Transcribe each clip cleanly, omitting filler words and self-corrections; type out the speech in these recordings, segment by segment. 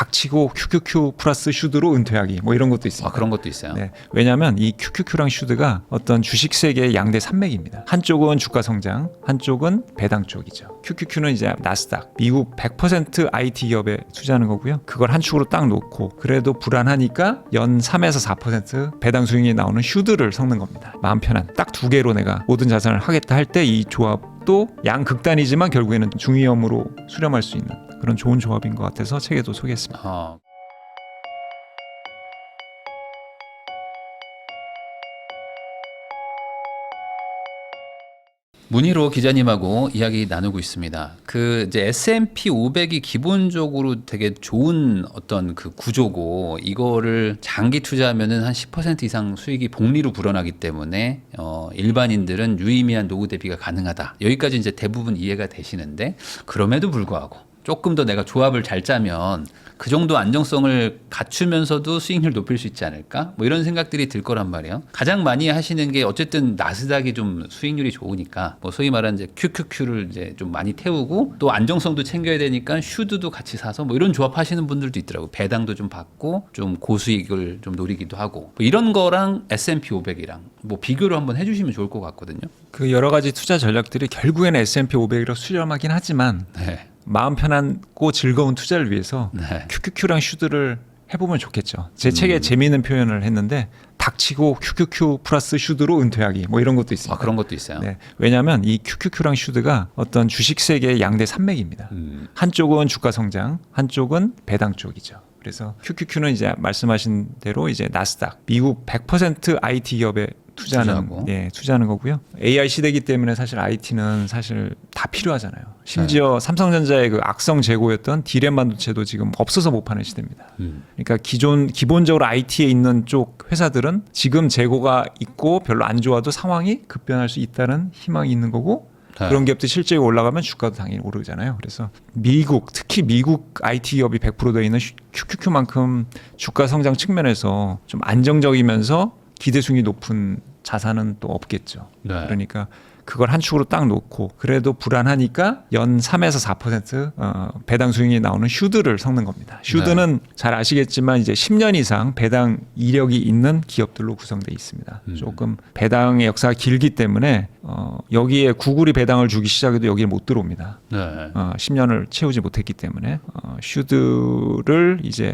닥치고 QQQ 플러스 슈드로 은퇴하기 뭐 이런 것도 있습니다. 아, 그런 것도 있어요. 네, 왜냐하면 이 QQQ랑 슈드가 어떤 주식 세계의 양대 산맥입니다. 한쪽은 주가 성장, 한쪽은 배당 쪽이죠. QQQ는 이제 나스닥, 미국 100% IT 기업에 투자하는 거고요. 그걸 한 축으로 딱 놓고 그래도 불안하니까 연 3에서 4% 배당 수익이 나오는 슈드를 섞는 겁니다. 마음 편한 딱 두 개로 내가 모든 자산을 하겠다 할 때 이 조합도 양극단이지만 결국에는 중위험으로 수렴할 수 있는 그런 좋은 조합인 것 같아서 책에도 소개했습니다. 문희로 기자님하고 이야기 나누고 있습니다. 그 이제 S&P 500이 기본적으로 되게 좋은 어떤 그 구조고 이거를 장기 투자하면은 한 10% 이상 수익이 복리로 불어나기 때문에 일반인들은 유의미한 노후 대비가 가능하다. 여기까지 이제 대부분 이해가 되시는데 그럼에도 불구하고 조금 더 내가 조합을 잘 짜면 그 정도 안정성을 갖추면서도 수익률 높일 수 있지 않을까? 뭐 이런 생각들이 들 거란 말이에요. 가장 많이 하시는 게 어쨌든 나스닥이 좀 수익률이 좋으니까 뭐 소위 말하는 이제 QQQ를 이제 좀 많이 태우고 또 안정성도 챙겨야 되니까 슈드도 같이 사서 뭐 이런 조합 하시는 분들도 있더라고요. 배당도 좀 받고 좀 고수익을 좀 노리기도 하고 뭐 이런 거랑 S&P 500이랑 뭐 비교를 한번 해주시면 좋을 것 같거든요. 그 여러 가지 투자 전략들이 결국에는 S&P 500으로 수렴하긴 하지만 네. 마음 편하고 즐거운 투자를 위해서 네. QQQ랑 슈드를 해보면 좋겠죠. 제 책에 재미있는 표현을 했는데 닥치고 QQQ 플러스 슈드로 은퇴하기 뭐 이런 것도 있습니다. 아, 그런 것도 있어요. 네, 왜냐하면 이 QQQ랑 슈드가 어떤 주식 세계의 양대 산맥입니다. 한쪽은 주가 성장, 한쪽은 배당 쪽이죠. 그래서 QQQ는 이제 말씀하신 대로 이제 나스닥, 미국 100% IT 기업에 투자하는 거고요. AI 시대이기 때문에 사실 IT는 사실 다 필요하잖아요. 심지어 삼성전자의 그 악성 재고였던 D램 반도체도 지금 없어서 못 파는 시대입니다. 그러니까 기본적으로 IT에 있는 쪽 회사들은 지금 재고가 있고 별로 안 좋아도 상황이 급변할 수 있다는 희망이 있는 거고 그런 기업들이 실적이 올라가면 주가도 당연히 오르잖아요. 그래서 특히 미국 IT 기업이 100% 되어 있는 QQQ만큼 주가 성장 측면에서 좀 안정적이면서 기대 수익이 높은 자산은 또 없겠죠. 네. 그러니까 그걸 한 축으로 딱 놓고 그래도 불안하니까 연 3에서 4% 배당 수익이 나오는 슈드를 섞는 겁니다. 슈드는 잘 아시겠지만 이제 10년 이상 배당 이력이 있는 기업들로 구성되어 있습니다. 조금 배당의 역사가 길기 때문에 여기에 구글이 배당을 주기 시작해도 여기에 못 들어옵니다. 네. 10년을 채우지 못했기 때문에 슈드를 이제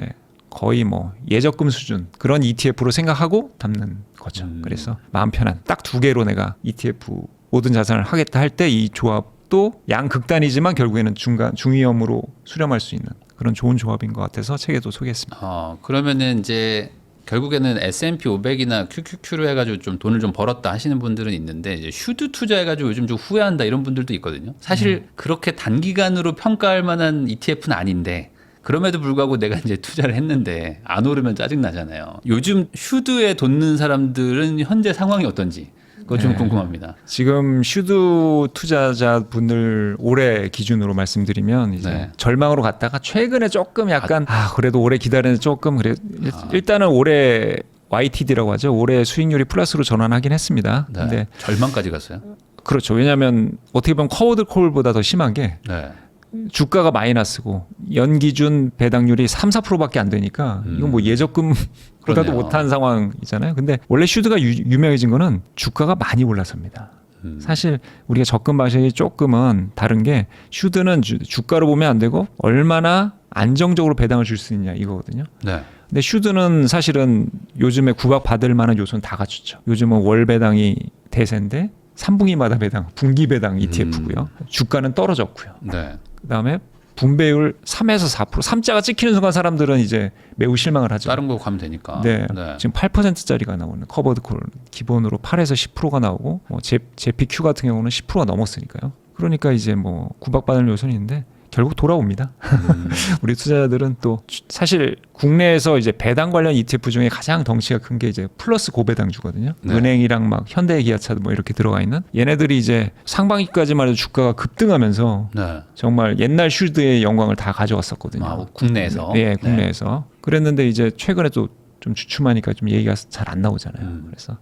거의 뭐 예적금 수준 그런 ETF로 생각하고 담는 거죠. 그래서 마음 편한 딱 두 개로 내가 ETF 모든 자산을 하겠다 할 때 이 조합도 양극단이지만 결국에는 중위험으로 수렴할 수 있는 그런 좋은 조합인 것 같아서 책에도 소개했습니다. 그러면은 이제 결국에는 S&P 500이나 QQQ로 해가지고 좀 돈을 좀 벌었다 하시는 분들은 있는데 이제 슈드 투자해가지고 요즘 좀 후회한다 이런 분들도 있거든요. 사실 그렇게 단기간으로 평가할 만한 ETF는 아닌데 그럼에도 불구하고 내가 이제 투자를 했는데 안 오르면 짜증 나잖아요. 요즘 슈드에 돈 넣는 사람들은 현재 상황이 어떤지 그거 좀 궁금합니다. 지금 슈드 투자자분들 올해 기준으로 말씀드리면 이제 절망으로 갔다가 최근에 조금 약간 그래도 오래 기다리는 조금 그래 일단은 올해 YTD라고 하죠. 올해 수익률이 플러스로 전환하긴 했습니다. 네. 근데 절망까지 갔어요? 그렇죠. 왜냐하면 어떻게 보면 커워드 콜보다 더 심한 게 주가가 마이너스고 연기준 배당률이 3, 4%밖에 안 되니까 이건 뭐 예적금보다도 못한 상황이잖아요. 근데 원래 슈드가 유명해진 거는 주가가 많이 올라서입니다. 사실 우리가 접근 방식이 조금은 다른 게 슈드는 주가로 보면 안 되고 얼마나 안정적으로 배당을 줄 수 있냐 이거거든요. 네. 근데 슈드는 사실은 요즘에 구박받을 만한 요소는 다 갖추죠. 요즘은 월 배당이 대세인데 3분기마다 배당, 분기 배당 ETF고요. 주가는 떨어졌고요. 네. 그다음에 분배율 3에서 4%, 3자가 찍히는 순간 사람들은 이제 매우 실망을 하죠. 다른 거 가면 되니까. 네. 지금 8%짜리가 나오는 커버드 콜 기본으로 8에서 10%가 나오고 뭐 JPQ 같은 경우는 10%가 넘었으니까요. 그러니까 이제 뭐 구박받을 요소는 있는데 결국 돌아옵니다. 우리 투자자들은 또 사실 국내에서 이제 배당 관련 ETF 중에 가장 덩치가 큰 게 이제 플러스 고배당주거든요. 은행이랑 막 현대기아차 뭐 이렇게 들어가 있는 얘네들이 이제 상반기까지만 해도 주가가 급등하면서 정말 옛날 슈드의 영광을 다 가져왔었거든요. 국내에서. 네, 국내에서. 그랬는데 이제 최근에 또 좀 주춤하니까 좀 얘기가 잘 안 나오잖아요. 그래서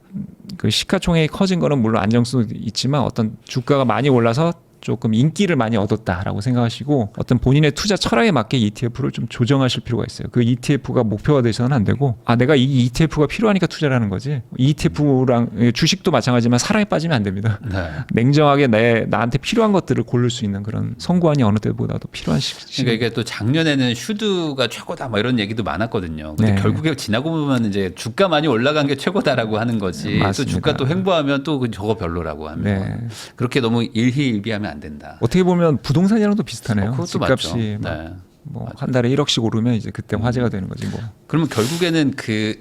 그 시가총액이 커진 거는 물론 안정성도 있지만 어떤 주가가 많이 올라서 조금 인기를 많이 얻었다라고 생각하시고 어떤 본인의 투자 철학에 맞게 ETF를 좀 조정하실 필요가 있어요. 그 ETF가 목표가 되서는 안 되고 내가 이 ETF가 필요하니까 투자를 하는 거지. ETF랑 주식도 마찬가지지만 사랑에 빠지면 안 됩니다. 네. 냉정하게 나한테 필요한 것들을 고를 수 있는 그런 선구안이 어느 때보다도 필요한 시기. 그러니까 이게 또 작년에는 슈드가 최고다 뭐 이런 얘기도 많았거든요. 근데 네. 결국에 지나고 보면 이제 주가 많이 올라간 게 최고다라고 하는 거지. 또 맞습니다. 주가 또 횡보하면 또 저거 별로라고 하면 네. 그렇게 너무 일희일비하면 안 된다. 어떻게 보면 부동산이랑도 비슷하네요. 그것도 집값이 맞죠. 네. 한 달에 1억씩 오르면 이제 그때 화제가 되는 거지 뭐. 그러면 결국에는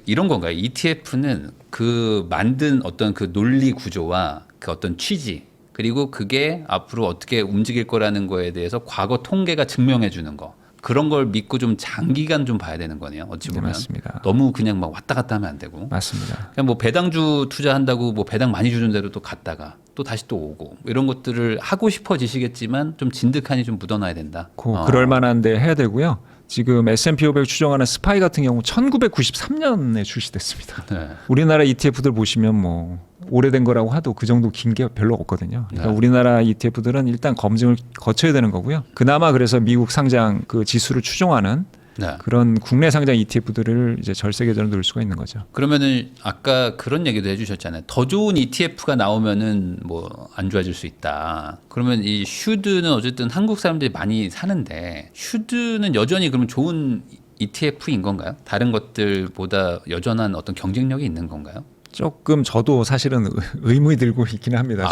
이런 건가요? ETF는 그 만든 어떤 그 논리 구조와 그 어떤 취지 그리고 그게 앞으로 어떻게 움직일 거라는 거에 대해서 과거 통계가 증명해 주는 거. 그런 걸 믿고 좀 장기간 좀 봐야 되는 거네요. 어찌 보면. 네, 맞습니다. 너무 그냥 막 왔다 갔다 하면 안 되고. 맞습니다. 그냥 뭐 배당주 투자한다고 뭐 배당 많이 주는 대로 또 갔다가 또 다시 또 오고 이런 것들을 하고 싶어지시겠지만 좀 진득하니 좀 묻어놔야 된다. 그럴 만한데 해야 되고요. 지금 S&P 500 추정하는 스파이 같은 경우 1993년에 출시됐습니다. 네. 우리나라 ETF들 보시면 뭐 오래된 거라고 하도 그 정도 긴 게 별로 없거든요. 그러니까 네. 우리나라 ETF들은 일단 검증을 거쳐야 되는 거고요. 그나마 그래서 미국 상장 그 지수를 추종하는 네. 그런 국내 상장 ETF들을 이제 절세 계좌로 넣을 수가 있는 거죠. 그러면은 아까 그런 얘기도 해주셨잖아요. 더 좋은 ETF가 나오면은 뭐 안 좋아질 수 있다. 그러면 이 슈드는 어쨌든 한국 사람들이 많이 사는데 슈드는 여전히 그러면 좋은 ETF인 건가요? 다른 것들보다 여전한 어떤 경쟁력이 있는 건가요? 조금 저도 사실은 의문이 들고 있기는 합니다.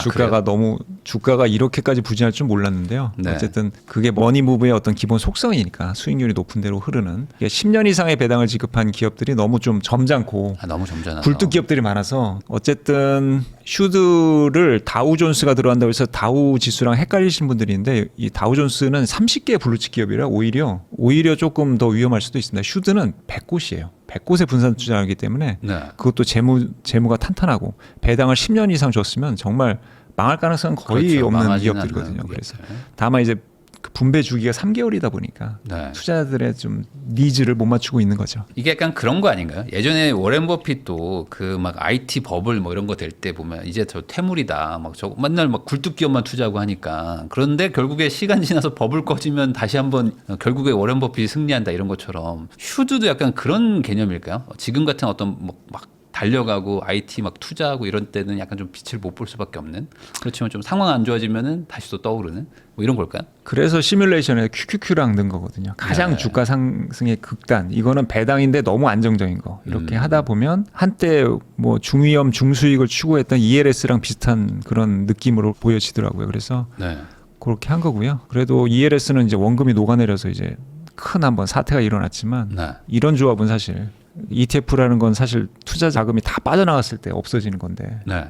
주가가 이렇게까지 부진할 줄 몰랐는데요. 네. 어쨌든 그게 머니무브의 어떤 기본 속성이니까 수익률이 높은 대로 흐르는 10년 이상의 배당을 지급한 기업들이 너무 좀 점잖고 너무 점잖아서. 굴뚝 기업들이 많아서 어쨌든 슈드를 다우존스가 들어간다고 해서 다우 지수랑 헷갈리신 분들이 있는데 이 다우존스는 30개의 블루칩 기업이라 오히려 조금 더 위험할 수도 있습니다. 슈드는 100곳이에요. 100곳에 분산 투자하기 때문에 네. 그것도 재무가 탄탄하고 배당을 10년 이상 줬으면 정말 망할 가능성은 거의 그렇죠. 없는 망하지는 기업들이거든요. 않는 그래서 기업들. 다만 이제 그 분배 주기가 3개월이다 보니까 네. 투자자들의 좀 니즈를 못 맞추고 있는 거죠. 이게 약간 그런 거 아닌가요? 예전에 워렌 버핏도 그 막 IT 버블 뭐 이런 거 될 때 보면 이제 저 퇴물이다. 막 저 맨날 막 굴뚝 기업만 투자하고 하니까 그런데 결국에 시간 지나서 버블 꺼지면 다시 한번 결국에 워렌 버핏이 승리한다 이런 것처럼 슈드도 약간 그런 개념일까요? 지금 같은 어떤 막 달려가고 IT 막 투자하고 이런 때는 약간 좀 빛을 못 볼 수밖에 없는 그렇지만 좀 상황 안 좋아지면은 다시 또 떠오르는 뭐 이런 걸까요? 그래서 시뮬레이션에 QQQ랑 넣은 거거든요. 가장 네. 주가 상승의 극단. 이거는 배당인데 너무 안정적인 거. 이렇게 하다 보면 한때 뭐 중위험 중수익을 추구했던 ELS랑 비슷한 그런 느낌으로 보여지더라고요. 그래서 네. 그렇게 한 거고요. 그래도 ELS는 이제 원금이 녹아내려서 이제 큰 한번 사태가 일어났지만 네. 이런 조합은 사실 ETF라는 건 사실 투자 자금이 다 빠져나갔을 때 없어지는 건데 네.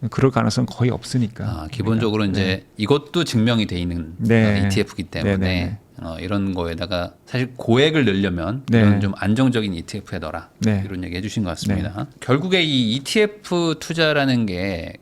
그럴 가능성은 거의 없으니까. 기본적으로 그러니까, 이제 이것도 증명이 돼 있는 네. ETF이기 때문에 네. 이런 거에다가 사실 고액을 넣으려면 네. 이런 좀 안정적인 ETF에 넣어라 네. 이런 얘기 해주신 것 같습니다. 결국에 이 ETF 투자라는 게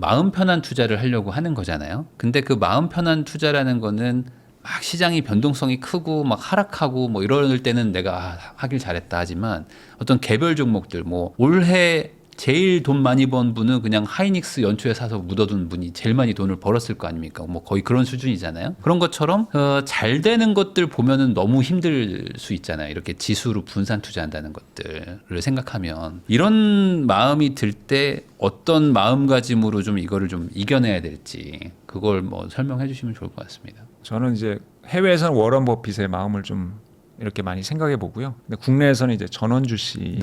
마음 편한 투자를 하려고 하는 거잖아요. 근데 그 마음 편한 투자라는 거는 막 시장이 변동성이 크고 막 하락하고 뭐 이럴 때는 내가 하길 잘했다 하지만 어떤 개별 종목들 뭐 올해 제일 돈 많이 번 분은 그냥 하이닉스 연초에 사서 묻어둔 분이 제일 많이 돈을 벌었을 거 아닙니까? 뭐 거의 그런 수준이잖아요. 그런 것처럼 잘 되는 것들 보면은 너무 힘들 수 있잖아요. 이렇게 지수로 분산 투자한다는 것들을 생각하면 이런 마음이 들 때 어떤 마음가짐으로 좀 이거를 좀 이겨내야 될지 그걸 뭐 설명해 주시면 좋을 것 같습니다. 저는 이제 해외에서는 워런 버핏의 마음을 좀 이렇게 많이 생각해 보고요. 근데 국내에서는 이제 전원주 씨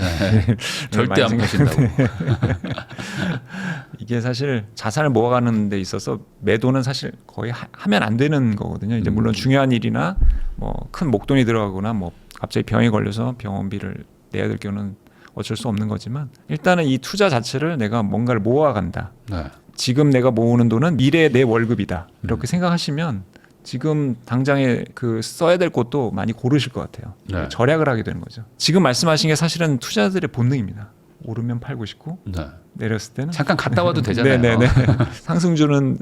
절대 안 보신다고. 이게 사실 자산을 모아가는 데 있어서 매도는 사실 거의 하면 안 되는 거거든요. 이제 물론 중요한 일이나 뭐 큰 목돈이 들어가거나 뭐 갑자기 병에 걸려서 병원비를 내야 될 경우는 어쩔 수 없는 거지만 일단은 이 투자 자체를 내가 뭔가를 모아간다. 네. 지금 내가 모으는 돈은 미래의 내 월급이다. 이렇게 생각하시면 지금 당장에 그 써야 될 곳도 많이 고르실 것 같아요. 네. 절약을 하게 되는 거죠. 지금 말씀하신 게 사실은 투자자들의 본능입니다. 오르면 팔고 싶고 네. 내렸을 때는 잠깐 갔다 와도 되잖아요. 네네네.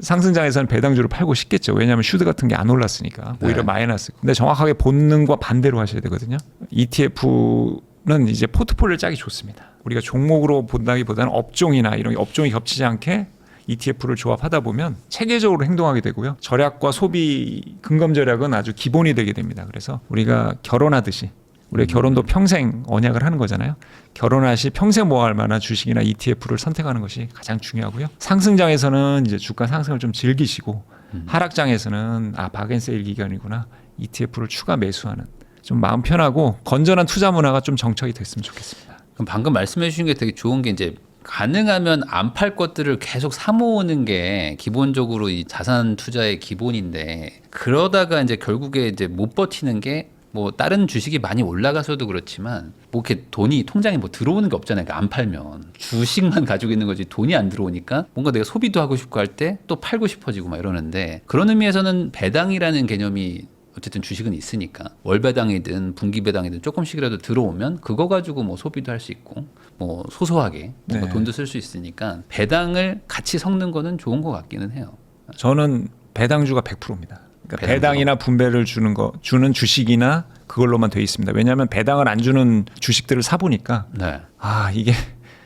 상승장에서는 배당주를 팔고 싶겠죠. 왜냐하면 슈드 같은 게 안 올랐으니까 오히려 네. 마이너스. 근데 정확하게 본능과 반대로 하셔야 되거든요. ETF는 이제 포트폴리오를 짜기 좋습니다. 우리가 종목으로 본다기보다는 업종이나 이런 업종이 겹치지 않게 ETF를 조합하다 보면 체계적으로 행동하게 되고요. 절약과 소비, 근검 절약은 아주 기본이 되게 됩니다. 그래서 우리가 결혼하듯이 우리의 결혼도 평생 언약을 하는 거잖아요. 결혼할 시 평생 모아할 만한 주식이나 ETF를 선택하는 것이 가장 중요하고요. 상승장에서는 이제 주가 상승을 좀 즐기시고 하락장에서는 바겐세일 기간이구나 ETF를 추가 매수하는 좀 마음 편하고 건전한 투자 문화가 좀 정착이 됐으면 좋겠습니다. 그럼 방금 말씀해 주신 게 되게 좋은 게 이제 가능하면 안 팔 것들을 계속 사모으는 게 기본적으로 이 자산 투자의 기본인데 그러다가 이제 결국에 이제 못 버티는 게 뭐 다른 주식이 많이 올라가서도 그렇지만 뭐 이렇게 돈이 통장에 뭐 들어오는 게 없잖아요. 그러니까 안 팔면 주식만 가지고 있는 거지 돈이 안 들어오니까 뭔가 내가 소비도 하고 싶고 할 때 또 팔고 싶어지고 막 이러는데 그런 의미에서는 배당이라는 개념이 어쨌든 주식은 있으니까 월 배당이든 분기 배당이든 조금씩이라도 들어오면 그거 가지고 뭐 소비도 할 수 있고 뭐 소소하게 뭔가 네. 돈도 쓸 수 있으니까 배당을 같이 섞는 거는 좋은 것 같기는 해요. 저는 배당주가 100%입니다. 그러니까 배당주가. 배당이나 분배를 주는 주식이나 그걸로만 돼 있습니다. 왜냐하면 배당을 안 주는 주식들을 사 보니까 네. 이게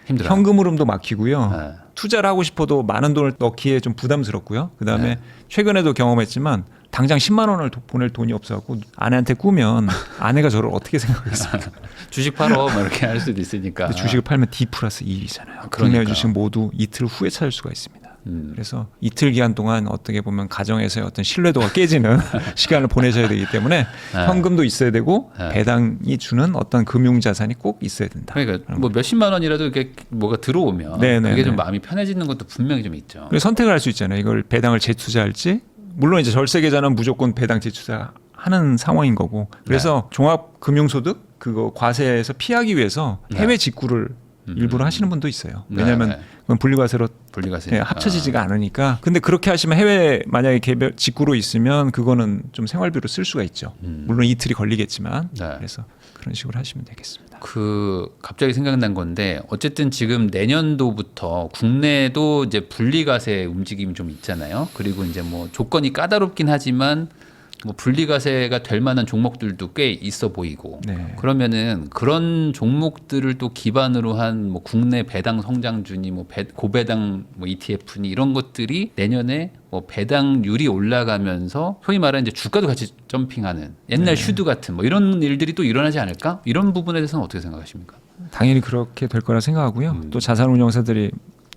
힘들어요. 현금 흐름도 막히고요. 네. 투자를 하고 싶어도 많은 돈을 넣기에 좀 부담스럽고요. 그다음에 네. 최근에도 경험했지만 당장 10만 원을 보낼 돈이 없어갖고 아내한테 꾸면 아내가 저를 어떻게 생각하겠습니까? 주식 팔어 뭐 이렇게 할 수도 있으니까. 근데 주식을 팔면 D+1이잖아요. 국내 그러니까. 주식 모두 이틀 후에 찾을 수가 있습니다. 그래서 이틀 기간 동안 어떻게 보면 가정에서의 어떤 신뢰도가 깨지는 시간을 보내셔야 되기 때문에 네. 현금도 있어야 되고 네. 배당이 주는 어떤 금융자산이 꼭 있어야 된다. 그러니까 뭐 몇십만 원이라도 이렇게 뭐가 들어오면 네네네. 그게 좀 마음이 편해지는 것도 분명히 좀 있죠. 그래서 선택을 할 수 있잖아요. 이걸 배당을 재투자할지 물론 이제 절세 계좌는 무조건 배당 재투자하는 상황인 거고 그래서 종합금융소득 그거 과세에서 피하기 위해서 해외 직구를 일부러 하시는 분도 있어요. 왜냐하면 네. 그건 분리과세로 분리과세 합쳐지지가 않으니까. 근데 그렇게 하시면 해외 만약에 개별 직구로 있으면 그거는 좀 생활비로 쓸 수가 있죠. 물론 이틀이 걸리겠지만 네. 그래서 그런 식으로 하시면 되겠습니다. 그 갑자기 생각난 건데 어쨌든 지금 내년도부터 국내도 이제 분리과세 움직임이 좀 있잖아요. 그리고 이제 뭐 조건이 까다롭긴 하지만 뭐 분리과세가 될 만한 종목들도 꽤 있어 보이고 네. 그러면은 그런 종목들을 또 기반으로 한 뭐 국내 배당 성장주니 뭐 고배당 뭐 ETF니 이런 것들이 내년에 뭐 배당률이 올라가면서 소위 말하는 이제 주가도 같이 점핑하는 옛날 슈드 같은 뭐 이런 일들이 또 일어나지 않을까? 이런 부분에 대해서는 어떻게 생각하십니까? 당연히 그렇게 될 거라 생각하고요. 또 자산운용사들이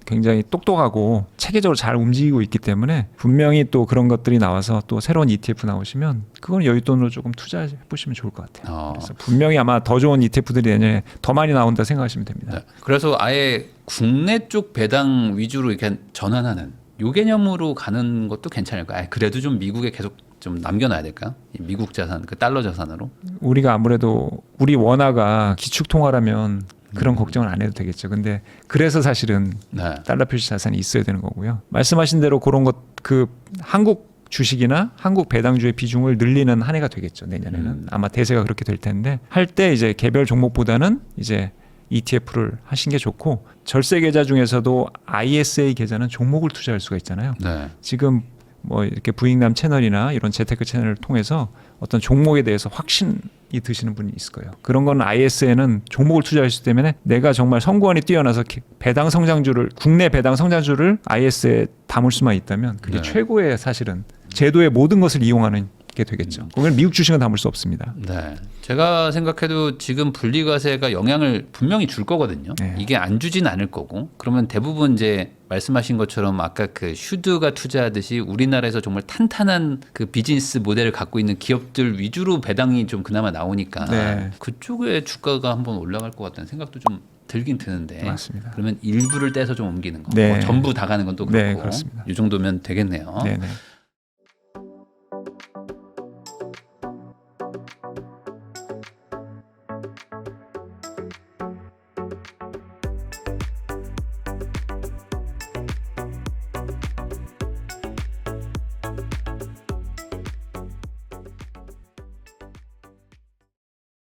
굉장히 똑똑하고 체계적으로 잘 움직이고 있기 때문에 분명히 또 그런 것들이 나와서 또 새로운 ETF 나오시면 그건 여윳돈으로 조금 투자해 보시면 좋을 것 같아요. 그래서 분명히 아마 더 좋은 ETF들이 내년에 더 많이 나온다 생각하시면 됩니다. 네. 그래서 아예 국내 쪽 배당 위주로 이렇게 전환하는 요 개념으로 가는 것도 괜찮을까요? 그래도 좀 미국에 계속 좀 남겨놔야 될까? 이 미국 자산, 그 달러 자산으로? 우리가 아무래도 우리 원화가 기축통화라면 그런 걱정은 안 해도 되겠죠. 근데 그래서 사실은 네. 달러 표시 자산이 있어야 되는 거고요. 말씀하신 대로 그런 것 그 한국 주식이나 한국 배당주의 비중을 늘리는 한 해가 되겠죠. 내년에는 아마 대세가 그렇게 될 텐데 할 때 이제 개별 종목보다는 이제 ETF를 하신 게 좋고 절세 계좌 중에서도 ISA 계좌는 종목을 투자할 수가 있잖아요. 네. 지금 뭐 이렇게 부익남 채널이나 이런 재테크 채널을 통해서 어떤 종목에 대해서 확신이 드시는 분이 있을 거예요. 그런 건 IS에는 종목을 투자하시기 때문에 내가 정말 선구안이 뛰어나서 배당 성장주를 국내 배당 성장주를 IS에 담을 수만 있다면 그게 네. 최고의 사실은 제도의 모든 것을 이용하는 게 되겠죠. 거기는 미국 주식은 담을 수 없습니다. 네. 제가 생각해도 지금 분리과세가 영향을 분명히 줄 거거든요. 네. 이게 안 주진 않을 거고. 그러면 대부분 이제 말씀하신 것처럼 아까 그 슈드가 투자하듯이 우리나라에서 정말 탄탄한 그 비즈니스 모델을 갖고 있는 기업들 위주로 배당이 좀 그나마 나오니까 네. 그쪽에 주가가 한번 올라갈 것 같다는 생각도 좀 들긴 드는데. 맞습니다. 그러면 일부를 떼서 좀 옮기는 거. 네. 뭐 전부 다 가는 건 또 그렇고. 네, 그렇습니다. 이 정도면 되겠네요. 네네.